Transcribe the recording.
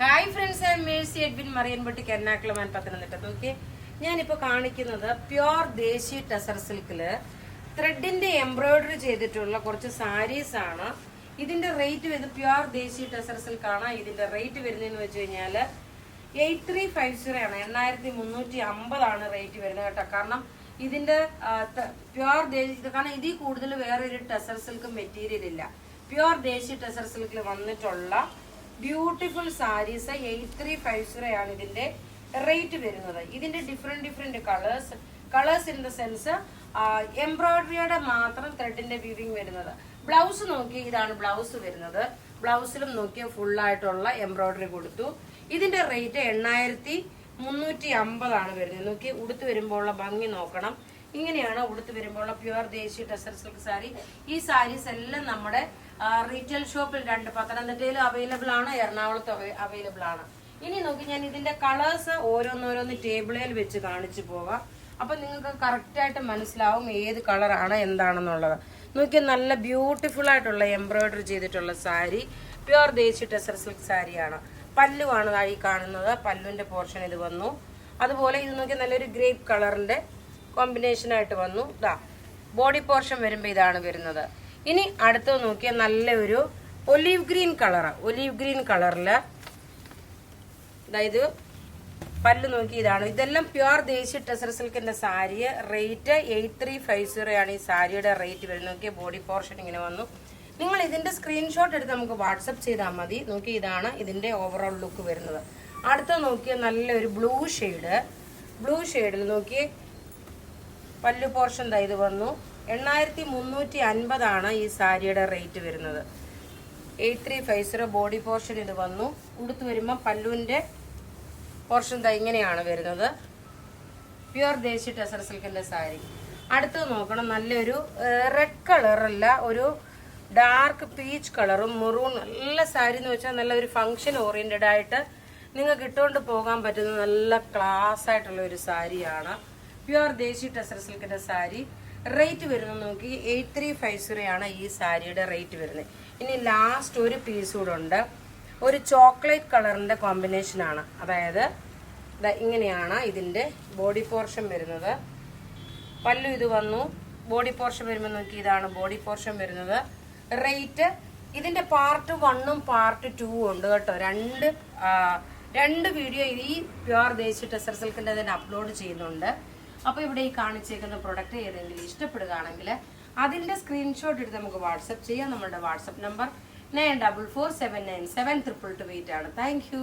Hi friends, I Mercy Edwin Mariyanpatti Ernakulam Pathanamthitta. നോക്കി, ഞാനിപ്പോൾ കാണിക്കുന്നത് പ്യുവർ ദേശി ടെസർ സിൽക്കില് ത്രെഡിന്റെ എംബ്രോയിഡറി ചെയ്തിട്ടുള്ള കുറച്ച് സാരീസ് ആണ്. ഇതിന്റെ റേറ്റ് വരുന്നത് പ്യുവർ ദേശി ടെസർ സിൽക്ക് ആണ്. ഇതിന്റെ റേറ്റ് വരുന്നതെന്ന് വെച്ച് കഴിഞ്ഞാൽ 8350 ആണ്. 8350 റേറ്റ് വരുന്നത് കേട്ടോ. കാരണം ഇതിന്റെ പ്യുവർ ദേശി, കാരണം ഇതിൽ കൂടുതൽ വേറൊരു ടെസർ സിൽക്ക് മെറ്റീരിയൽ ഇല്ല. പ്യുവർ ദേശി ടെസർ സിൽക്കിൽ വന്നിട്ടുള്ള ബ്യൂട്ടിഫുൾ സാരീസ് 8350 ആണ് ഇതിന്റെ റേറ്റ് വരുന്നത്. ഇതിന്റെ different colours in the sense എംബ്രോയിഡറിയുടെ മാത്രം ത്രെഡിന്റെ വീവിങ് വരുന്നത്. ബ്ലൗസ് നോക്കി, ഇതാണ് ബ്ലൗസ് വരുന്നത്. ബ്ലൗസിലും നോക്കിയ ഫുൾ ആയിട്ടുള്ള എംബ്രോയിഡറി കൊടുത്തു. ഇതിന്റെ റേറ്റ് 8350 ആണ് വരുന്നത്. നോക്കി, ഉടുത്ത് വരുമ്പോൾ ഉള്ള ഭംഗി നോക്കണം. ഇങ്ങനെയാണ് ഉടുത്ത് വരുമ്പോൾ പ്യുവർ ദേശി ടെസർ സിൽക്ക് സാരി. ഈ സാരീസ് എല്ലാം നമ്മുടെ റീറ്റെയിൽ ഷോപ്പിൽ പത്തനംതിട്ടയിൽ അവൈലബിൾ ആണ്, എറണാകുളത്ത് അവൈലബിൾ ആണ്. ഇനി നോക്കി, ഞാൻ ഇതിന്റെ കളേഴ്സ് ഓരോന്നോരോന്ന് ടേബിളിൽ വെച്ച് കാണിച്ചു പോകാം. അപ്പൊ നിങ്ങൾക്ക് കറക്റ്റ് ആയിട്ട് മനസ്സിലാവും ഏത് കളറാണ് എന്താണെന്നുള്ളത്. നോക്കി, നല്ല ബ്യൂട്ടിഫുൾ ആയിട്ടുള്ള എംബ്രോയിഡറി ചെയ്തിട്ടുള്ള സാരി, പ്യുവർ ദേശി ടെസർ സിൽക്ക് സാരിയാണ്. പല്ലുവാണ് ഈ കാണുന്നത്. പല്ലുവിന്റെ പോർഷൻ ഇത് വന്നു. അതുപോലെ ഇത് നോക്കി, നല്ലൊരു ഗ്രേപ്പ് കളറിന്റെ കോമ്പിനേഷൻ ആയിട്ട് വന്നു. ഇതാ ബോഡി പോർഷൻ വരുമ്പോൾ ഇതാണ് വരുന്നത്. ഇനി അടുത്തത് നോക്കിയാൽ നല്ലൊരു ഒലീവ് ഗ്രീൻ കളറില് അതായത് പല്ല് നോക്കി ഇതാണ്. ഇതെല്ലാം പ്യുവർ ദേശി ടെസർ സിൽക്കിന്റെ സാരി. റേറ്റ് 8350 ആണ് ഈ സാരിയുടെ റേറ്റ് വരുന്നത്. നോക്കിയ ബോഡി പോർഷൻ ഇങ്ങനെ വന്നു. നിങ്ങൾ ഇതിന്റെ സ്ക്രീൻഷോട്ട് എടുത്ത് നമുക്ക് വാട്സപ്പ് ചെയ്താൽ മതി. നോക്കി, ഇതാണ് ഇതിന്റെ ഓവറോൾ ലുക്ക് വരുന്നത്. അടുത്ത നോക്കിയ നല്ലൊരു ബ്ലൂ ഷെയ്ഡിൽ നോക്കി പല്ലു പോർഷൻ ഇത് വന്നു. 8350 ആണ് ഈ സാരിയുടെ റേറ്റ് വരുന്നത്. 8350 ബോഡി പോർഷൻ ഇത് വന്നു. ഉടുത്ത് വരുമ്പോൾ പല്ലുവിന്റെ പോർഷൻ ഇങ്ങനെയാണ് വരുന്നത്. പ്യുവർ ദേശി ടെസർ സിൽക്കിന്റെ സാരി. അടുത്തത് നോക്കണം, നല്ലൊരു റെഡ് കളറല്ല, ഒരു ഡാർക്ക് പീച്ച് കളറും മെറൂൺ. നല്ല സാരി എന്ന് വെച്ചാൽ നല്ല ഒരു ഫംഗ്ഷൻ ഓറിയന്റഡ് ആയിട്ട് നിങ്ങൾക്ക് ഇട്ടുകൊണ്ട് പോകാൻ പറ്റുന്ന നല്ല ക്ലാസ് ആയിട്ടുള്ള ഒരു സാരിയാണ്. പ്യുവർ ദേശി ടെസർ സിൽക്കിന്റെ സാരി. റേറ്റ് വരുന്നത് നോക്കി 8350 ആണ് ഈ സാരിയുടെ റേറ്റ് വരുന്നത്. ഇനി ലാസ്റ്റ് ഒരു പീസ് കൂടെ ഉണ്ട്. ഒരു ചോക്ലേറ്റ് കളറിന്റെ കോമ്പിനേഷൻ ആണ്. അതായത് ഇങ്ങനെയാണ് ഇതിന്റെ ബോഡി പോർഷൻ വരുന്നത്. പല്ലു ഇത് വന്നു. ബോഡി പോർഷൻ വരുമ്പോൾ നോക്കി, ഇതാണ് ബോഡി പോർഷൻ വരുന്നത്. റേറ്റ് ഇതിന്റെ പാർട്ട് 1ഉം പാർട്ട് 2ഉം ഉണ്ട് കേട്ടോ. രണ്ട് വീഡിയോ ഈ പ്യുവർ ദേശി ടെസർ സിൽക്കിന്റെ തന്നെ അപ്ലോഡ് ചെയ്യുന്നുണ്ട്. അപ്പൊ ഇവിടെ ഈ കാണിച്ചേക്കുന്ന പ്രൊഡക്റ്റ് ഏതെങ്കിലും ഇഷ്ടപ്പെടുകയാണെങ്കിൽ അതിന്റെ സ്ക്രീൻഷോട്ട് എടുത്ത് നമുക്ക് വാട്സപ്പ് ചെയ്യാം. നമ്മുടെ വാട്സപ്പ് നമ്പർ 9447972228 ആണ്. Thank you.